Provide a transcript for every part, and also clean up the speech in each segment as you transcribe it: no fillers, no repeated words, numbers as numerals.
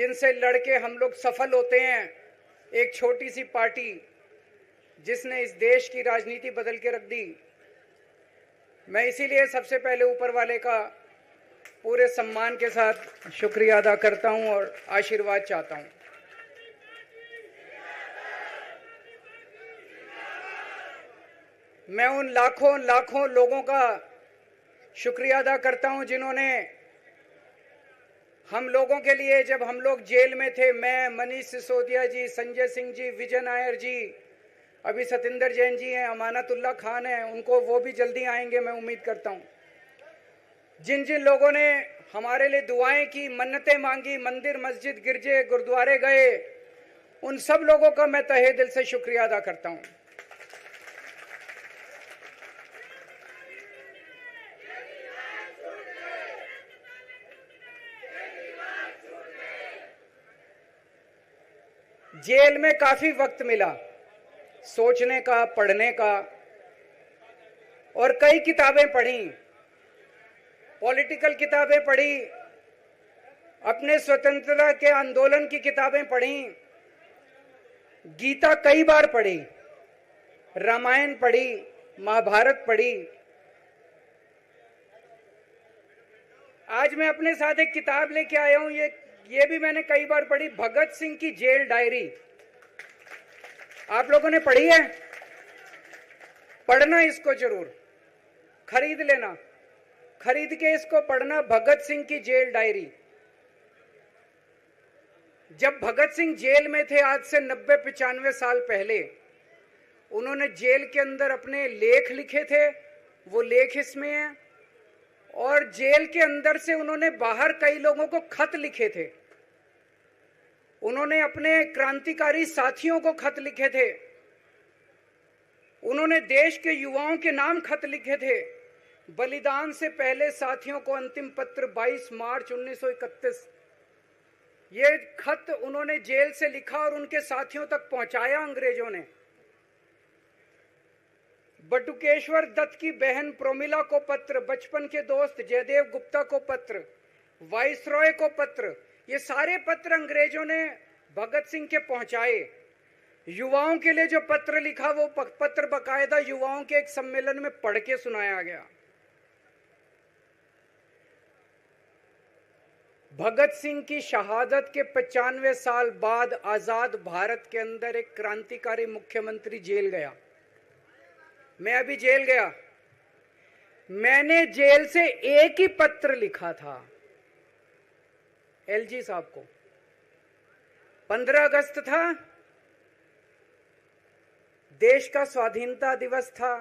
जिनसे लड़के हम लोग सफल होते हैं, एक छोटी सी पार्टी जिसने इस देश की राजनीति बदल के रख दी। मैं इसीलिए सबसे पहले ऊपर वाले का पूरे सम्मान के साथ शुक्रिया अदा करता हूं और आशीर्वाद चाहता हूं। मैं उन लाखों लाखों लोगों का शुक्रिया अदा करता हूं जिन्होंने हम लोगों के लिए, जब हम लोग जेल में थे, मैं, मनीष सिसोदिया जी, संजय सिंह जी, विजय नायर जी, अभी सतिंदर जैन जी हैं, अमानतुल्लाह खान हैं, उनको वो भी जल्दी आएंगे मैं उम्मीद करता हूं। जिन जिन लोगों ने हमारे लिए दुआएं की, मन्नतें मांगी, मंदिर मस्जिद गिरजे गुरुद्वारे गए, उन सब लोगों का मैं तहे दिल से शुक्रिया अदा करता हूं। जेल में काफी वक्त मिला सोचने का, पढ़ने का, और कई किताबें पढ़ी, पॉलिटिकल किताबें पढ़ी, अपने स्वतंत्रता के आंदोलन की किताबें पढ़ी, गीता कई बार पढ़ी, रामायण पढ़ी, महाभारत पढ़ी। आज मैं अपने साथ एक किताब लेके आया हूं, ये भी मैंने कई बार पढ़ी, भगत सिंह की जेल डायरी। आप लोगों ने पढ़ी है? पढ़ना इसको जरूर, खरीद लेना, खरीद के इसको पढ़ना, भगत सिंह की जेल डायरी। जब भगत सिंह जेल में थे आज से 90-95 साल पहले, उन्होंने जेल के अंदर अपने लेख लिखे थे, वो लेख इसमें हैं। और जेल के अंदर से उन्होंने बाहर कई लोगों को खत लिखे थे, उन्होंने अपने क्रांतिकारी साथियों को खत लिखे थे, उन्होंने देश के युवाओं के नाम खत लिखे थे। बलिदान से पहले साथियों को अंतिम पत्र 22 मार्च 1931, ये खत उन्होंने जेल से लिखा और उनके साथियों तक पहुंचाया अंग्रेजों ने। बटुकेश्वर दत्त की बहन प्रोमिला को पत्र, बचपन के दोस्त जयदेव गुप्ता को पत्र, वाइसरॉय को पत्र, ये सारे पत्र अंग्रेजों ने भगत सिंह के पहुंचाए। युवाओं के लिए जो पत्र लिखा, वो पत्र बकायदा युवाओं के एक सम्मेलन में पढ़ के सुनाया गया। भगत सिंह की शहादत के 95 साल बाद आजाद भारत के अंदर एक क्रांतिकारी मुख्यमंत्री जेल गया। मैं अभी जेल गया, मैंने जेल से एक ही पत्र लिखा था एलजी साहब को। 15 अगस्त था, देश का स्वाधीनता दिवस था,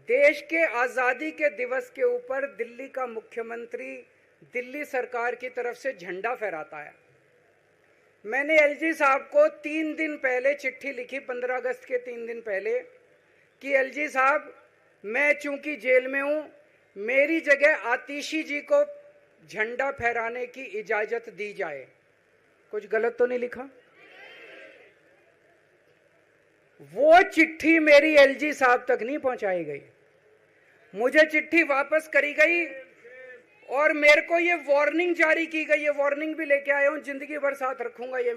देश के आजादी के दिवस के ऊपर दिल्ली का मुख्यमंत्री दिल्ली सरकार की तरफ से झंडा फहराता है। मैंने एलजी साहब को 3 दिन पहले चिट्ठी लिखी, 15 अगस्त के 3 दिन पहले, कि एलजी साहब, मैं चूंकि जेल में हूं, मेरी जगह आतिशी जी को झंडा फहराने की इजाजत दी जाए। कुछ गलत तो नहीं लिखा? वो चिट्ठी मेरी एलजी साहब तक नहीं पहुंचाई गई, मुझे चिट्ठी वापस करी गई और मेरे को ये वार्निंग जारी की गई। ये वार्निंग भी लेके आया हूं, जिंदगी भर साथ रखूंगा ये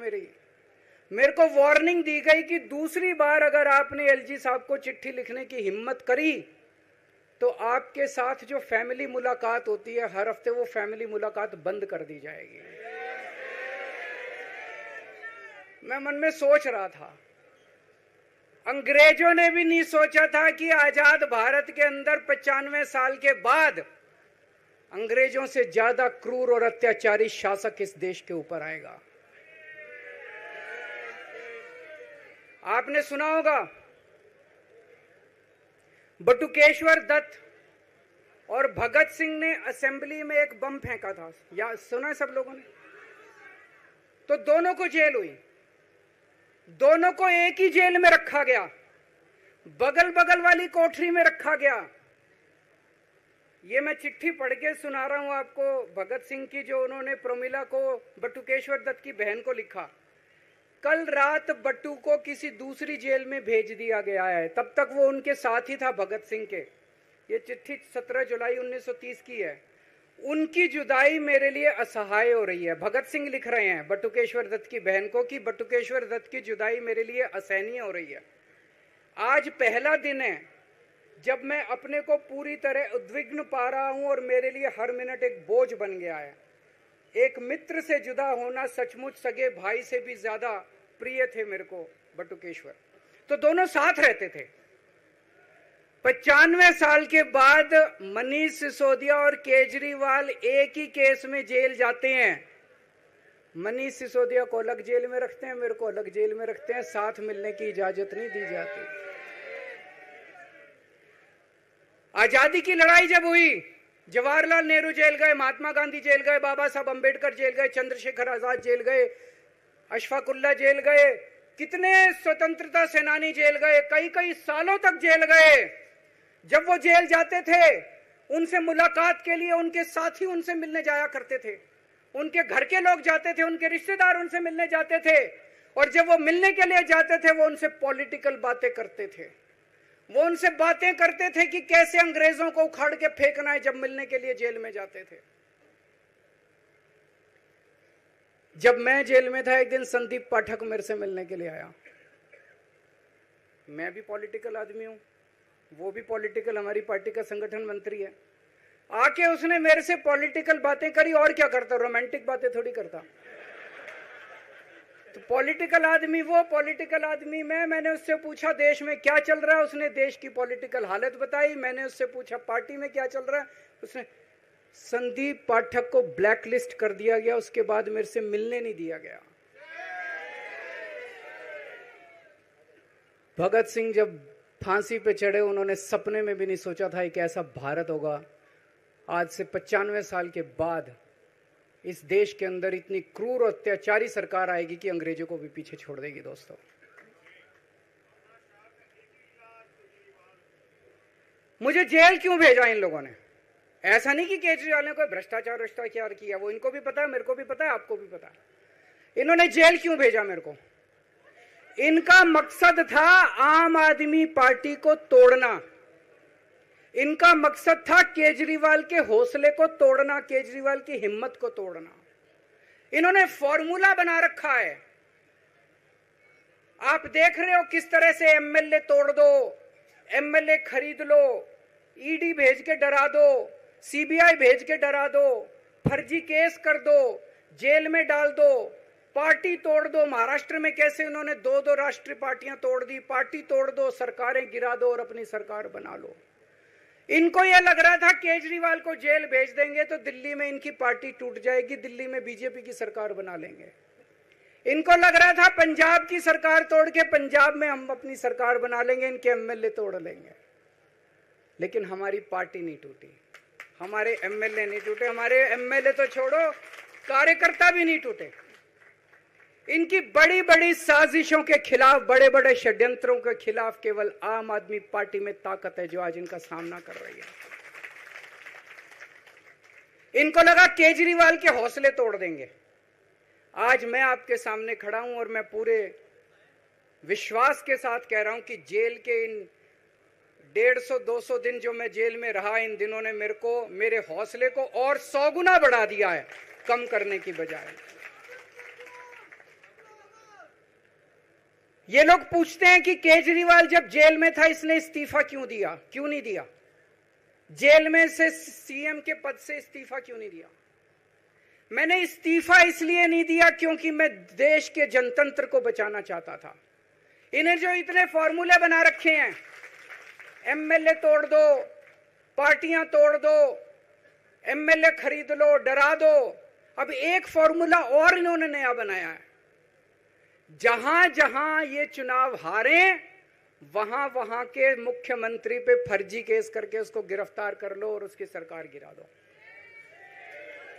मेरे को वार्निंग दी गई कि दूसरी बार अगर आपने एलजी साहब को चिट्ठी लिखने की हिम्मत करी तो आपके साथ जो फैमिली मुलाकात होती है हर हफ्ते, वो फैमिली मुलाकात बंद कर दी जाएगी। मैं मन में सोच रहा था, अंग्रेजों ने भी नहीं सोचा था कि आजाद भारत के अंदर 95 साल के बाद अंग्रेजों से ज्यादा क्रूर और अत्याचारी शासक इस देश के ऊपर आएगा। आपने सुना होगा, बटुकेश्वर दत्त और भगत सिंह ने असेंबली में एक बम फेंका था, या सुना सब लोगों ने? तो दोनों को जेल हुई, दोनों को एक ही जेल में रखा गया, बगल बगल वाली कोठरी में रखा गया। ये मैं चिट्ठी पढ़ के सुना रहा हूं आपको, भगत सिंह की, जो उन्होंने प्रोमिला को, बटुकेश्वर दत्त की बहन को लिखा। कल रात बट्टू को किसी दूसरी जेल में भेज दिया गया है, तब तक वो उनके साथ ही था भगत सिंह के। ये चिट्ठी 17 जुलाई 1930 की है। उनकी जुदाई मेरे लिए असहाय हो रही है। भगत सिंह लिख रहे हैं बटुकेश्वर दत्त की बहन को कि बटुकेश्वर दत्त की जुदाई मेरे लिए असहनीय हो रही है। आज पहला दिन है जब मैं अपने को पूरी तरह उद्विग्न पा रहा हूं और मेरे लिए हर मिनट एक बोझ बन गया है। एक मित्र से जुदा होना सचमुच सगे भाई से भी ज्यादा प्रिय थे मेरे को बटुकेश्वर। तो दोनों साथ रहते थे। 95 साल के बाद मनीष सिसोदिया और केजरीवाल एक ही केस में जेल जाते हैं। मनीष सिसोदिया को अलग जेल में रखते हैं, मेरे को अलग जेल में रखते हैं, साथ मिलने की इजाजत नहीं दी जाती। आजादी की लड़ाई जब हुई, जवाहरलाल नेहरू जेल गए, महात्मा गांधी जेल गए, बाबा साहब अंबेडकर जेल गए, चंद्रशेखर आजाद जेल गए, अशफाकुल्ला जेल गए, कितने स्वतंत्रता सेनानी जेल गए, कई कई सालों तक जेल गए। जब वो जेल जाते थे, उनसे मुलाकात के लिए उनके साथी उनसे मिलने जाया करते थे, उनके घर के लोग जाते थे, उनके रिश्तेदार उनसे मिलने जाते थे, और जब वो मिलने के लिए जाते थे वो उनसे पॉलिटिकल बातें करते थे। वो उनसे बातें करते थे कि कैसे अंग्रेजों को उखाड़ के फेंकना है। जब मिलने के लिए जेल में जाते थे, जब मैं जेल में था, एक दिन संदीप पाठक मेरे से मिलने के लिए आया। मैं भी पॉलिटिकल आदमी हूं, वो भी पॉलिटिकल, हमारी पार्टी का संगठन मंत्री है। आके उसने मेरे से पॉलिटिकल बातें करी। और क्या करता, रोमांटिक बातें थोड़ी करता। तो पॉलिटिकल आदमी वो, पॉलिटिकल आदमी मैं। मैंने उससे पूछा देश में क्या चल रहा है, उसने देश की पॉलिटिकल हालत बताई। मैंने उससे पूछा पार्टी में क्या चल रहा है, उसने संदीप पाठक को ब्लैकलिस्ट कर दिया गया। उसके बाद मेरे से मिलने नहीं दिया गया। भगत सिंह जब फांसी पे चढ़े, उन्होंने सपने में भी नहीं सोचा था एक ऐसा भारत होगा। आज से 95 साल के बाद इस देश के अंदर इतनी क्रूर और अत्याचारी सरकार आएगी कि अंग्रेजों को भी पीछे छोड़ देगी। दोस्तों, मुझे जेल क्यों भेजा इन लोगों ने? ऐसा नहीं कि केजरीवाल ने कोई भ्रष्टाचार किया, वो इनको भी पता है, मेरे को भी पता है, आपको भी पता है। इन्होंने जेल क्यों भेजा मेरे को? इनका मकसद था आम आदमी पार्टी को तोड़ना। इनका मकसद था केजरीवाल के हौसले को तोड़ना, केजरीवाल की हिम्मत को तोड़ना। इन्होंने फॉर्मूला बना रखा है। आप देख रहे हो किस तरह से एमएलए तोड़ दो, एमएलए खरीद लो, ईडी भेज के डरा दो, सीबीआई भेज के डरा दो, फर्जी केस कर दो, जेल में डाल दो, पार्टी तोड़ दो। महाराष्ट्र में कैसे उन्होंने 2-2 राष्ट्रीय पार्टियां तोड़ दी। पार्टी तोड़ दो, सरकारें गिरा दो और अपनी सरकार बना लो। इनको यह लग रहा था केजरीवाल को जेल भेज देंगे तो दिल्ली में इनकी पार्टी टूट जाएगी, दिल्ली में बीजेपी की सरकार बना लेंगे। इनको लग रहा था पंजाब की सरकार तोड़ के पंजाब में हम अपनी सरकार बना लेंगे, इनके एमएलए तोड़ लेंगे। लेकिन हमारी पार्टी नहीं टूटी, हमारे एमएलए नहीं टूटे, हमारे एमएलए तो छोड़ो, कार्यकर्ता भी नहीं टूटे। इनकी बड़ी बड़ी साजिशों के खिलाफ, बड़े बड़े षड्यंत्रों के खिलाफ केवल आम आदमी पार्टी में ताकत है जो आज इनका सामना कर रही है। इनको लगा केजरीवाल के हौसले तोड़ देंगे। आज मैं आपके सामने खड़ा हूं और मैं पूरे विश्वास के साथ कह रहा हूं कि जेल के इन 150-200 दिन जो मैं जेल में रहा, इन दिनों ने मेरे हौसले को और 100 गुना बढ़ा दिया है, कम करने की बजाय। ये लोग पूछते हैं कि केजरीवाल जब जेल में था इसने इस्तीफा क्यों दिया, क्यों नहीं दिया? जेल में से सीएम के पद से इस्तीफा क्यों नहीं दिया? मैंने इस्तीफा इसलिए नहीं दिया क्योंकि मैं देश के जनतंत्र को बचाना चाहता था। इन्हें जो इतने फॉर्मूले बना रखे हैं, एमएलए तोड़ दो, पार्टियां तोड़ दो, एमएलए खरीद लो, डरा दो। अब एक फॉर्मूला और इन्होंने नया बनाया है। जहां जहां ये चुनाव हारे, वहां वहां के मुख्यमंत्री पे फर्जी केस करके उसको गिरफ्तार कर लो और उसकी सरकार गिरा दो।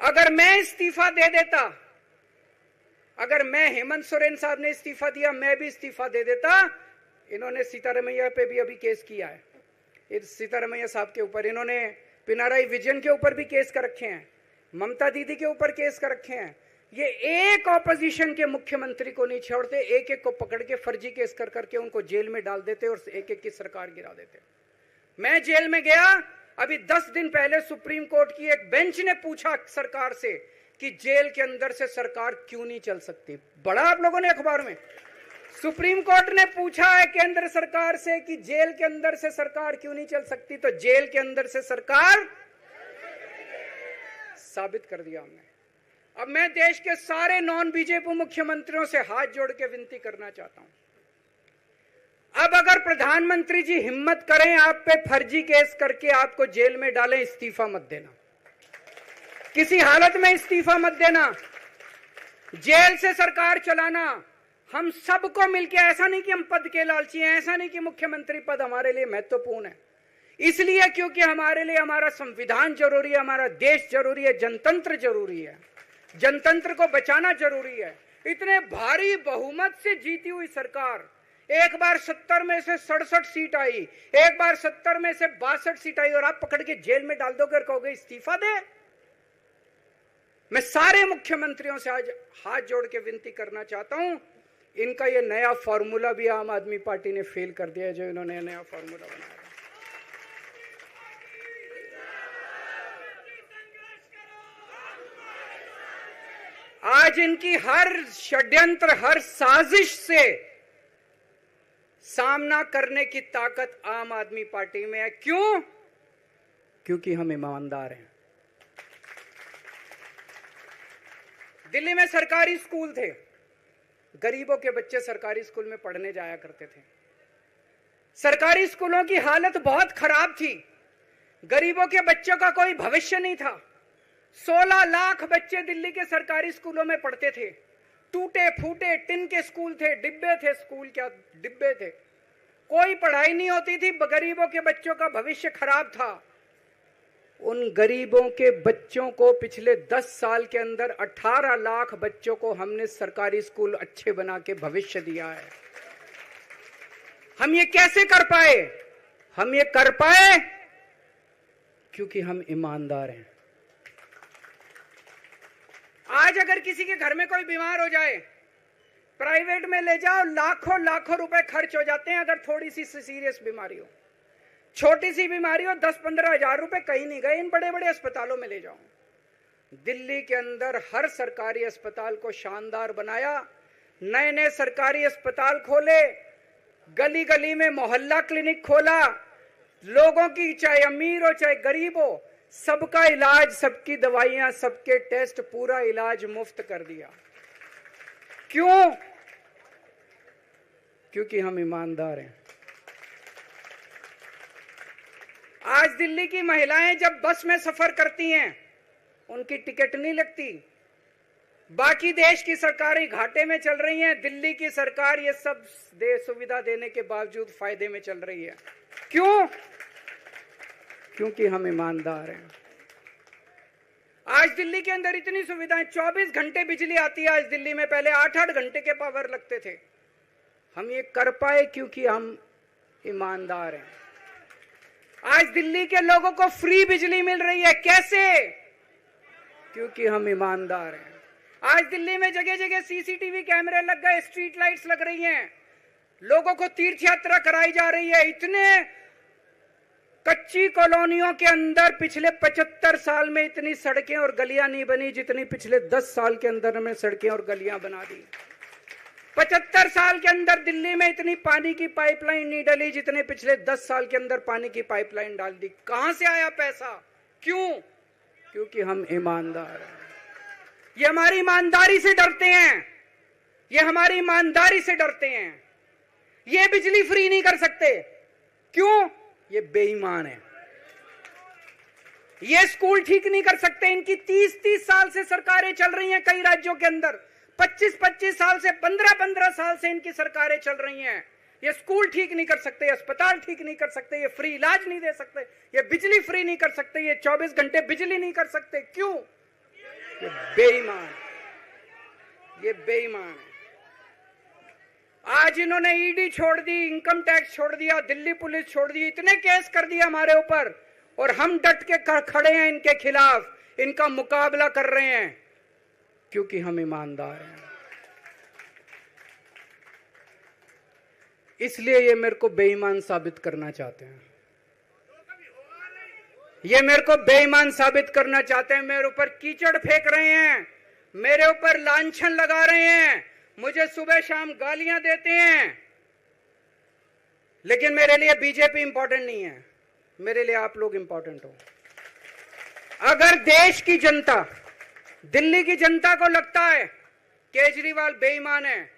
अगर मैं इस्तीफा दे देता, अगर मैं, हेमंत सोरेन साहब ने इस्तीफा दिया, मैं भी इस्तीफा दे देता। इन्होंने सीतारमैया पे भी अभी केस किया है, सीतारमैया साहब के ऊपर। इन्होंने पिनाराई विजयन के ऊपर भी केस कर रखे हैं, ममता दीदी के ऊपर केस कर रखे हैं। ये एक ऑपोजिशन के मुख्यमंत्री को नहीं छोड़ते, एक एक को पकड़ के फर्जी केस कर करके उनको जेल में डाल देते और एक एक की सरकार गिरा देते। मैं जेल में गया अभी 10 दिन पहले सुप्रीम कोर्ट की एक बेंच ने पूछा सरकार से कि जेल के अंदर से सरकार क्यों नहीं चल सकती। बड़ा आप लोगों ने अखबार में, सुप्रीम कोर्ट ने पूछा है केंद्र सरकार से कि जेल के अंदर से सरकार क्यों नहीं चल सकती, तो जेल के अंदर से सरकार साबित कर दिया हमने। अब मैं देश के सारे नॉन बीजेपी मुख्यमंत्रियों से हाथ जोड़ के विनती करना चाहता हूं, अब अगर प्रधानमंत्री जी हिम्मत करें आप पे फर्जी केस करके आपको जेल में डालें, इस्तीफा मत देना, किसी हालत में इस्तीफा मत देना। जेल से सरकार चलाना हम सबको मिलकर, ऐसा नहीं कि हम पद के लालची हैं, ऐसा नहीं कि मुख्यमंत्री पद हमारे लिए महत्वपूर्ण है, इसलिए क्योंकि हमारे लिए हमारा संविधान जरूरी है, हमारा देश जरूरी है, जनतंत्र जरूरी है, जनतंत्र को बचाना जरूरी है। इतने भारी बहुमत से जीती हुई सरकार, एक बार 70 में से 67 सीट आई, एक बार 70 में से 62 सीट आई, और आप पकड़ के जेल में डाल दोगे और कहोगे इस्तीफा दे। मैं सारे मुख्यमंत्रियों से आज हाथ जोड़ के विनती करना चाहता हूं, इनका ये नया फॉर्मूला भी आम आदमी पार्टी ने फेल कर दिया है, जो इन्होंने नया फॉर्मूला बनाया। आज इनकी हर षड्यंत्र, हर साजिश से सामना करने की ताकत आम आदमी पार्टी में है। क्यों? क्योंकि हम ईमानदार हैं। दिल्ली में सरकारी स्कूल थे, गरीबों के बच्चे सरकारी स्कूल में पढ़ने जाया करते थे। सरकारी स्कूलों की हालत बहुत खराब थी, गरीबों के बच्चों का कोई भविष्य नहीं था। 16 लाख बच्चे दिल्ली के सरकारी स्कूलों में पढ़ते थे। टूटे फूटे टिन के स्कूल थे, डिब्बे थे, स्कूल क्या डिब्बे थे, कोई पढ़ाई नहीं होती थी, गरीबों के बच्चों का भविष्य खराब था। उन गरीबों के बच्चों को पिछले 10 साल के अंदर 18 लाख बच्चों को हमने सरकारी स्कूल अच्छे बना के भविष्य दिया है। हम ये कैसे कर पाए? हम ये कर पाए क्योंकि हम ईमानदार हैं। आज अगर किसी के घर में कोई बीमार हो जाए, प्राइवेट में ले जाओ, लाखों लाखों रुपए खर्च हो जाते हैं। अगर थोड़ी सी सीरियस बीमारी हो, छोटी सी बीमारी हो, 10-15 हजार रुपए कहीं नहीं गए, इन बड़े बड़े अस्पतालों में ले जाओ। दिल्ली के अंदर हर सरकारी अस्पताल को शानदार बनाया, नए नए सरकारी अस्पताल खोले, गली गली में मोहल्ला क्लिनिक खोला, लोगों की चाहे अमीर हो चाहे गरीब हो, सबका इलाज, सबकी दवाइयां, सबके टेस्ट, पूरा इलाज मुफ्त कर दिया। क्यों? क्योंकि हम ईमानदार हैं। आज दिल्ली की महिलाएं जब बस में सफर करती हैं, उनकी टिकट नहीं लगती। बाकी देश की सरकारें घाटे में चल रही हैं, दिल्ली की सरकार ये सब सुविधा देने के बावजूद फायदे में चल रही है। क्यों? क्योंकि हम ईमानदार हैं। आज दिल्ली के अंदर इतनी सुविधाएं, 24 घंटे बिजली आती है आज दिल्ली में, पहले 8-8 घंटे के पावर लगते थे। हम ये कर पाए क्योंकि हम ईमानदार हैं। आज दिल्ली के लोगों को फ्री बिजली मिल रही है, कैसे? क्योंकि हम ईमानदार हैं। आज दिल्ली में जगह जगह सीसीटीवी कैमरे लग गए, स्ट्रीट लाइट्स लग रही हैं, लोगों को तीर्थ यात्रा कराई जा रही है। इतने कच्ची कॉलोनियों के अंदर पिछले 75 साल में इतनी सड़कें और गलियां नहीं बनी जितनी पिछले 10 साल के अंदर में सड़कें और गलियां बना दी। 75 साल के अंदर दिल्ली में इतनी पानी की पाइपलाइन नहीं डली जितने पिछले 10 साल के अंदर पानी की पाइपलाइन डाल दी। कहां से आया पैसा? क्यों? क्योंकि हम ईमानदार हैं। ये हमारी ईमानदारी से डरते हैं, ये हमारी ईमानदारी से डरते हैं। ये बिजली फ्री नहीं कर सकते, क्यों? ये बेईमान है। ये स्कूल ठीक नहीं कर सकते, इनकी 30-30 साल से सरकारें चल रही हैं कई राज्यों के अंदर, 25-25 साल से, 15-15 साल से इनकी सरकारें चल रही हैं। ये स्कूल ठीक नहीं कर सकते, अस्पताल ठीक नहीं कर सकते, ये फ्री इलाज नहीं दे सकते, ये बिजली फ्री नहीं कर सकते, ये 24 घंटे बिजली नहीं कर सकते। क्यों? ये बेईमान, ये बेईमान है। आज इन्होंने ईडी छोड़ दी, इनकम टैक्स छोड़ दिया, दिल्ली पुलिस छोड़ दी, इतने केस कर दिए हमारे ऊपर, और हम डट के खड़े हैं इनके खिलाफ, इनका मुकाबला कर रहे हैं क्योंकि हम ईमानदार हैं। इसलिए ये मेरे को बेईमान साबित करना चाहते हैं। ये मेरे को बेईमान साबित करना चाहते हैं, मेरे ऊपर कीचड़ फेंक रहे हैं, मेरे ऊपर लांछन लगा रहे हैं, मुझे सुबह शाम गालियां देते हैं, लेकिन मेरे लिए बीजेपी इंपॉर्टेंट नहीं है, मेरे लिए आप लोग इंपॉर्टेंट हो। अगर देश की जनता, दिल्ली की जनता को लगता है केजरीवाल बेईमान है,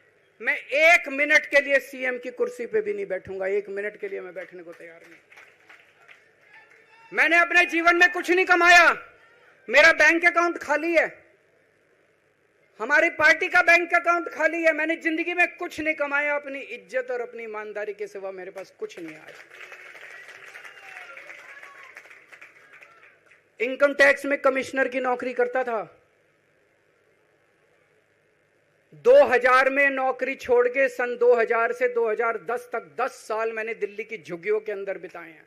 मैं 1 मिनट के लिए सीएम की कुर्सी पे भी नहीं बैठूंगा, 1 मिनट के लिए मैं बैठने को तैयार नहीं। मैंने अपने जीवन में कुछ नहीं कमाया, मेरा बैंक अकाउंट खाली है, हमारी पार्टी का बैंक अकाउंट खाली है, मैंने जिंदगी में कुछ नहीं कमाया, अपनी इज्जत और अपनी ईमानदारी के सिवा मेरे पास कुछ नहीं आया। इनकम टैक्स में कमिश्नर की नौकरी करता था, 2000 में नौकरी छोड़ के सन 2000 से 2010 तक 10 साल मैंने दिल्ली की झुग्गियों के अंदर बिताए हैं।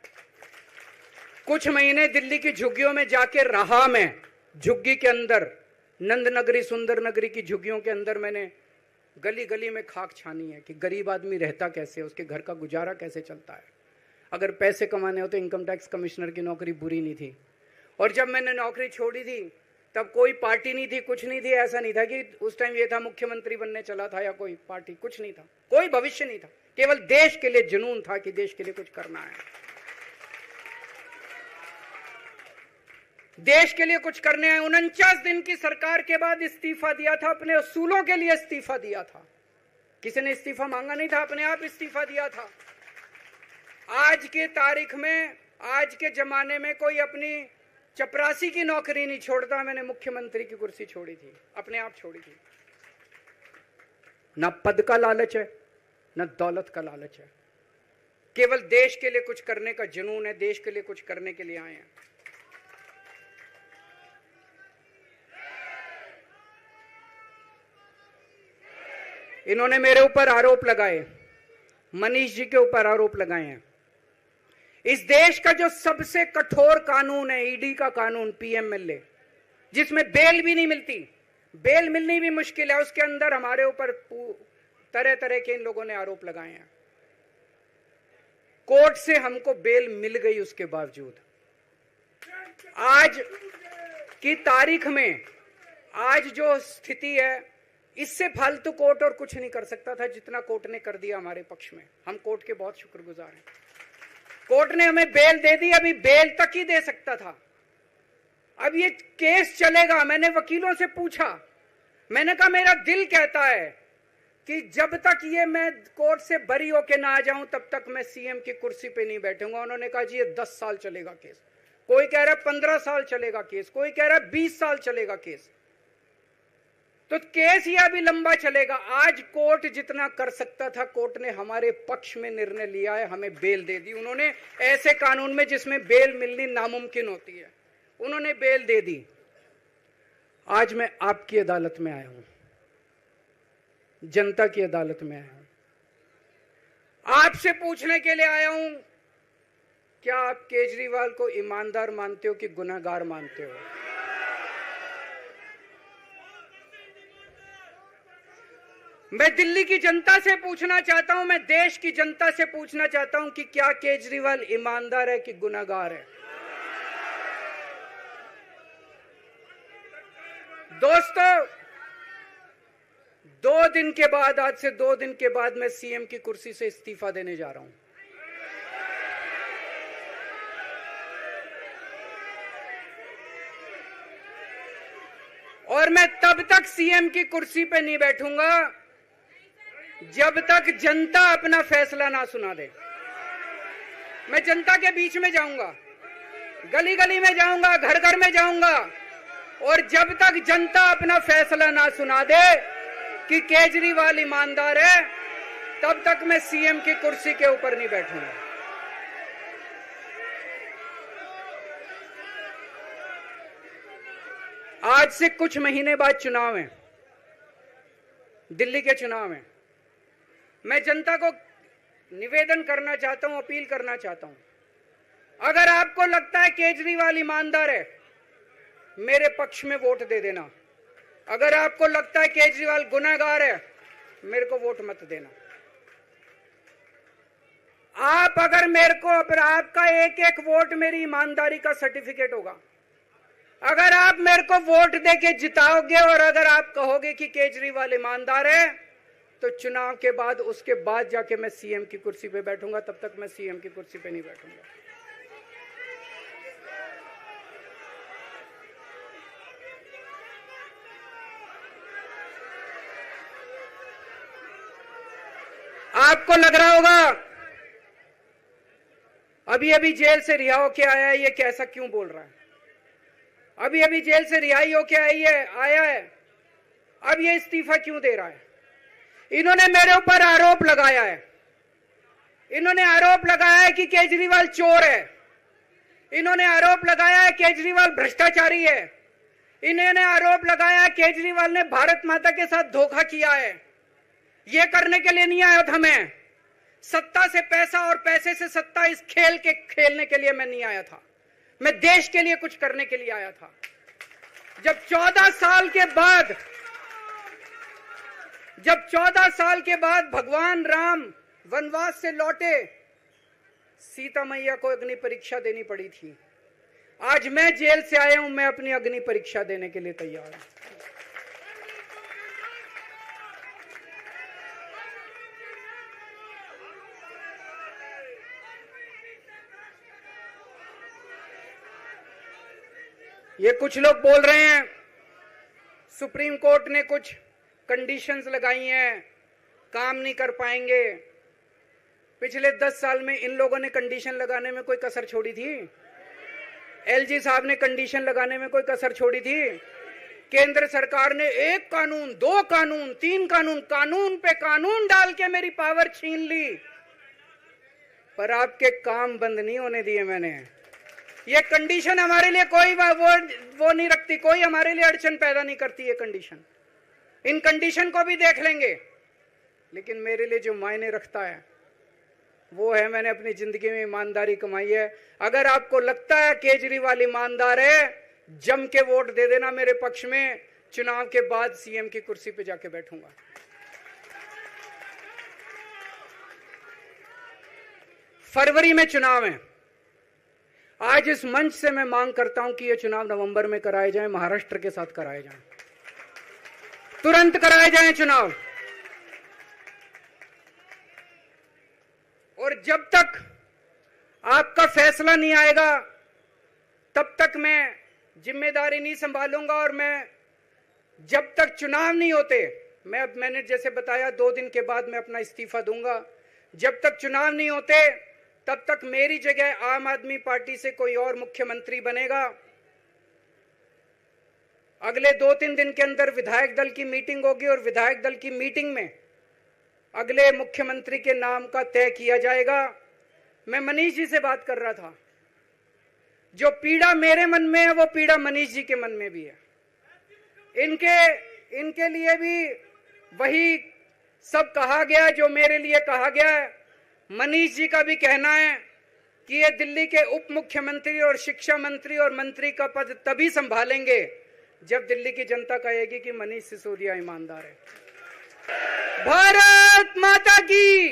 कुछ महीने दिल्ली की झुग्गियों में जाके रहा, मैं झुग्गी के अंदर, नंद नगरी सुंदर नगरी की झुग्गियों के अंदर मैंने गली गली में खाक छानी है कि गरीब आदमी रहता कैसे, उसके घर का गुजारा कैसे चलता है। अगर पैसे कमाने हो तो इनकम टैक्स कमिश्नर की नौकरी बुरी नहीं थी। और जब मैंने नौकरी छोड़ी थी तब कोई पार्टी नहीं थी, कुछ नहीं थी, ऐसा नहीं था कि उस टाइम ये था मुख्यमंत्री बनने चला था या कोई पार्टी, कुछ नहीं था, कोई भविष्य नहीं था, केवल देश के लिए जुनून था कि देश के लिए कुछ करना है, देश के लिए कुछ करने हैं। 49 दिन की सरकार के बाद इस्तीफा दिया था, अपने असूलों के लिए इस्तीफा दिया था, किसी ने इस्तीफा मांगा नहीं था, अपने आप इस्तीफा दिया था। आज के तारीख में, आज के जमाने में कोई अपनी चपरासी की नौकरी नहीं छोड़ता। मैंने मुख्यमंत्री की कुर्सी छोड़ी थी, अपने आप छोड़ी थी। ना पद का लालच है, ना दौलत का लालच है, केवल देश के लिए कुछ करने का जुनून है, देश के लिए कुछ करने के लिए आए हैं। इन्होंने मेरे ऊपर आरोप लगाए, मनीष जी के ऊपर आरोप लगाए हैं। इस देश का जो सबसे कठोर कानून है, ईडी का कानून, पीएमएलए, जिसमें बेल भी नहीं मिलती, बेल मिलनी भी मुश्किल है, उसके अंदर हमारे ऊपर तरह तरह के इन लोगों ने आरोप लगाए हैं। कोर्ट से हमको बेल मिल गई, उसके बावजूद आज की तारीख में, आज जो स्थिति है, इससे फालतू कोर्ट और कुछ नहीं कर सकता था जितना कोर्ट ने कर दिया हमारे पक्ष में। हम कोर्ट के बहुत शुक्रगुजार हैं। कोर्ट ने हमें बेल दे दी, अभी बेल तक ही दे सकता था। अब ये केस चलेगा। मैंने वकीलों से पूछा, मैंने कहा मेरा दिल कहता है कि जब तक ये मैं कोर्ट से बरी होके ना आ जाऊं तब तक मैं सीएम की कुर्सी पे नहीं बैठूंगा। उन्होंने कहा जी ये 10 साल चलेगा केस, कोई कह रहा है 15 साल चलेगा केस, कोई कह रहा है 20 साल चलेगा केस। तो केस ये अभी लंबा चलेगा। आज कोर्ट जितना कर सकता था, कोर्ट ने हमारे पक्ष में निर्णय लिया है, हमें बेल दे दी उन्होंने। ऐसे कानून में जिसमें बेल मिलनी नामुमकिन होती है, उन्होंने बेल दे दी। आज मैं आपकी अदालत में आया हूं, जनता की अदालत में आया हूं, आपसे पूछने के लिए आया हूं, क्या आप केजरीवाल को ईमानदार मानते हो कि गुनहगार मानते हो? मैं दिल्ली की जनता से पूछना चाहता हूं, मैं देश की जनता से पूछना चाहता हूं कि क्या केजरीवाल ईमानदार है कि गुनहगार है? दोस्तों, 2 दिन के बाद, आज से 2 दिन के बाद मैं सीएम की कुर्सी से इस्तीफा देने जा रहा हूं। और मैं तब तक सीएम की कुर्सी पे नहीं बैठूंगा जब तक जनता अपना फैसला ना सुना दे। मैं जनता के बीच में जाऊंगा, गली गली में जाऊंगा, घर घर में जाऊंगा, और जब तक जनता अपना फैसला ना सुना दे कि केजरीवाल ईमानदार है, तब तक मैं सीएम की कुर्सी के ऊपर नहीं बैठूंगा। आज से कुछ महीने बाद चुनाव है, दिल्ली के चुनाव है। मैं जनता को निवेदन करना चाहता हूं, अपील करना चाहता हूं, अगर आपको लगता है केजरीवाल ईमानदार है, मेरे पक्ष में वोट दे देना। अगर आपको लगता है केजरीवाल गुनहगार है, मेरे को वोट मत देना। आप अगर मेरे को, फिर आपका एक एक वोट मेरी ईमानदारी का सर्टिफिकेट होगा। अगर आप मेरे को वोट देके जिताओगे और अगर आप कहोगे कि केजरीवाल ईमानदार है, तो चुनाव के बाद, उसके बाद जाके मैं सीएम की कुर्सी पे बैठूंगा। तब तक मैं सीएम की कुर्सी पे नहीं बैठूंगा। आपको लग रहा होगा अभी अभी जेल से रिहा होके आया है, ये कैसा क्यों बोल रहा है? अभी अभी जेल से रिहाई होके आया है, अब ये इस्तीफा क्यों दे रहा है? इन्होंने मेरे ऊपर आरोप लगाया है। इन्होंने आरोप लगाया है कि केजरीवाल चोर है। इन्होंने आरोप लगाया है केजरीवाल भ्रष्टाचारी है। इन्होंने आरोप लगाया है केजरीवाल ने भारत माता के साथ धोखा किया है। ये करने के लिए नहीं आया था मैं। सत्ता से पैसा और पैसे से सत्ता, इस खेल के खेलने के लिए मैं नहीं आया था। मैं देश के लिए कुछ करने के लिए आया था। जब 14 साल के बाद भगवान राम वनवास से लौटे, सीता मैया को अग्नि परीक्षा देनी पड़ी थी। आज मैं जेल से आया हूं, मैं अपनी अग्नि परीक्षा देने के लिए तैयार हूं। ये कुछ लोग बोल रहे हैं सुप्रीम कोर्ट ने कुछ कंडीशंस लगाई हैं, काम नहीं कर पाएंगे। पिछले 10 साल में इन लोगों ने कंडीशन लगाने में कोई कसर छोड़ी थी? एलजी साहब ने कंडीशन लगाने में कोई कसर छोड़ी थी? केंद्र सरकार ने 1 कानून, 2 कानून, 3 कानून, कानून पे कानून डाल के मेरी पावर छीन ली, पर आपके काम बंद नहीं होने दिए मैंने। ये कंडीशन हमारे लिए कोई वो नहीं रखती, कोई हमारे लिए अड़चन पैदा नहीं करती। ये कंडीशन, इन कंडीशन को भी देख लेंगे, लेकिन मेरे लिए जो मायने रखता है वो है मैंने अपनी जिंदगी में ईमानदारी कमाई है। अगर आपको लगता है केजरीवाल ईमानदार है, जम के वोट दे देना मेरे पक्ष में। चुनाव के बाद सीएम की कुर्सी पे जाके बैठूंगा। फरवरी में चुनाव है। आज इस मंच से मैं मांग करता हूं कि ये चुनाव नवंबर में कराए जाएं, महाराष्ट्र के साथ कराए जाएं, तुरंत कराए जाएं चुनाव। और जब तक आपका फैसला नहीं आएगा, तब तक मैं जिम्मेदारी नहीं संभालूंगा। और मैं, जब तक चुनाव नहीं होते, मैंने जैसे बताया 2 दिन के बाद मैं अपना इस्तीफा दूंगा। जब तक चुनाव नहीं होते, तब तक मेरी जगह आम आदमी पार्टी से कोई और मुख्यमंत्री बनेगा। अगले 2-3 दिन के अंदर विधायक दल की मीटिंग होगी और विधायक दल की मीटिंग में अगले मुख्यमंत्री के नाम का तय किया जाएगा। मैं मनीष जी से बात कर रहा था, जो पीड़ा मेरे मन में है वो पीड़ा मनीष जी के मन में भी है। इनके लिए भी वही सब कहा गया जो मेरे लिए कहा गया है। मनीष जी का भी कहना है कि ये दिल्ली के उप मुख्यमंत्री और शिक्षा मंत्री और मंत्री का पद तभी संभालेंगे जब दिल्ली की जनता कहेगी कि मनीष सिसोदिया ईमानदार है। भारत माता की